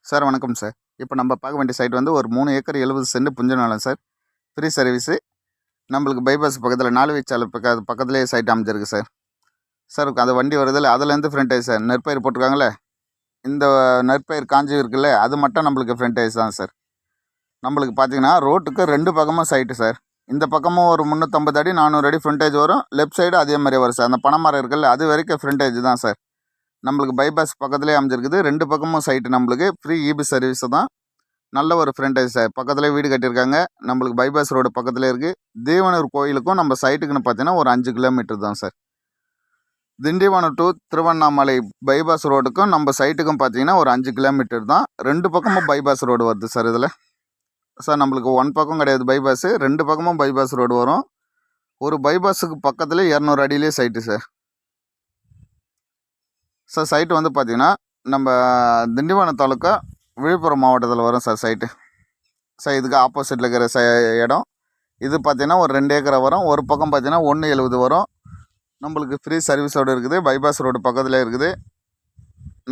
Sir வணக்கம் sir. இப்போ நம்ம பார்க்க வேண்டிய சைட் வந்து ஒரு 3 ஏக்கர் 70 சென்ட் புஞ்ச நிலம் சார். Free service. நம்மளுக்கு பைபாஸ் பக்கத்தில் 4 வழிச்சாலை பக்கத்துலேயே சைட் அமைஞ்சிருக்கு சார். சார் அது வண்டி வருதில்ல, அதுலேருந்து ஃப்ரண்டேஜ் சார். நெற்பயிர் போட்டிருக்காங்களே, இந்த நெற்பயிர் காஞ்சி இருக்குல்ல, அது மட்டும் நம்மளுக்கு ஃப்ரண்டேஜ் தான் சார். நம்மளுக்கு பார்த்தீங்கன்னா ரோட்டுக்கு 2 பக்கமும் சைட்டு சார். இந்த பக்கமும் ஒரு 350 அடி 400 அடி ஃப்ரண்டேஜ் வரும். லெஃப்ட் சைடு அதே மாதிரி வரும் சார். அந்த பனைமரம் இருக்குல்ல, அது வரைக்கும் ஃப்ரண்டேஜ் தான் சார். நம்மளுக்கு பைபாஸ் பக்கத்துலேயே அமைஞ்சிருக்குது. 2 பக்கமும் சைட்டு நம்மளுக்கு ஃப்ரீ இபி சர்வீஸு தான். நல்ல ஒரு ஃப்ரண்டேஜ் சார். பக்கத்துலேயே வீடு கட்டியிருக்காங்க. நம்மளுக்கு பைபாஸ் ரோடு பக்கத்துலேயே இருக்குது. தீவனூர் கோயிலுக்கும் நம்ம சைட்டுக்குன்னு பார்த்தீங்கன்னா ஒரு 5 கிலோமீட்டர் தான் sir. Tindivanam to Tiruvannamalai bypass ரோடுக்கும் நம்ம சைட்டுக்கும் பார்த்தீங்கன்னா ஒரு 5 கிலோமீட்டர் தான். 2 பக்கமும் பைபாஸ் ரோடு வருது சார். இதில் சார் நம்மளுக்கு 1 பக்கம் கிடையாது பைபாஸு, 2 பக்கமும் பைபாஸ் ரோடு வரும். ஒரு பைபாஸுக்கு பக்கத்துலேயே 200 அடியிலே சைட்டு சார். சார் சைட்டு வந்து பார்த்திங்கன்னா நம்ம திண்டிவனம் தாலுக்கா விழுப்புரம் மாவட்டத்தில் வரும் சார் சைட்டு. சார் இதுக்கு ஆப்போசிட்டில் இருக்கிற இடம் இது பார்த்திங்கன்னா ஒரு 2 ஏக்கரை வரும். ஒரு பக்கம் பார்த்திங்கன்னா 170 வரும். நம்மளுக்கு ஃப்ரீ சர்வீஸோடு இருக்குது. பைபாஸ் ரோடு பக்கத்தில் இருக்குது.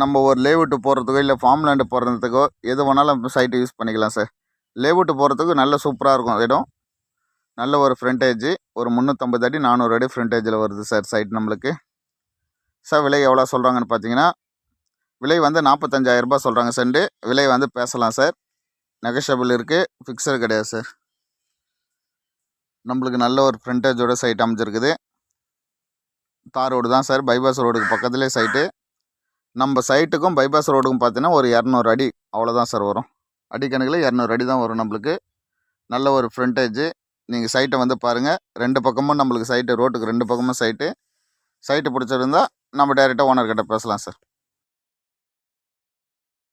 நம்ம ஒரு லேவுட்டு போகிறதுக்கோ இல்லை ஃபார்ம் லேண்டு போடுறதுக்கோ எது வேணாலும் சைட்டு யூஸ் பண்ணிக்கலாம் சார். லேவுட்டு போகிறதுக்கு நல்ல சூப்பராக இருக்கும் இடம். நல்ல ஒரு ஃப்ரண்டேஜ் ஒரு 350 அடி 400 அடி ஃப்ரண்டேஜில் வருது சார் சைட் நம்மளுக்கு. சார் விலை எவ்வளோ சொல்கிறாங்கன்னு பார்த்தீங்கன்னா, விலை வந்து 45,000 ரூபாய் சொல்கிறாங்க சென்ட். விலை வந்து பேசலாம் சார். நெகஷியபிள் இருக்குது, ஃபிக்ஸடு கிடையாது சார். நம்மளுக்கு நல்ல ஒரு ஃப்ரண்டேஜோட சைட் அமைஞ்சிருக்குது. தார் ரோடு தான் சார். பைபாஸ் ரோடுக்கு பக்கத்துலேயே சைட்டு. நம்ம சைட்டுக்கும் பைபாஸ் ரோடுக்கும் பார்த்தீங்கன்னா ஒரு 200 அடி அவ்வளோதான் சார் வரும். அடிக்கணக்கில் 200 அடி தான் வரும் நம்மளுக்கு. நல்ல ஒரு ஃப்ரண்டேஜு. நீங்கள் சைட்டை வந்து பாருங்கள். 2 பக்கமும் நம்மளுக்கு சைட்டு, ரோட்டுக்கு 2 பக்கமும் சைட்டு. சைட்டு பிடிச்சிருந்தா நம்ம டைரெக்டாக ஓனர்கிட்ட பேசலாம் சார்.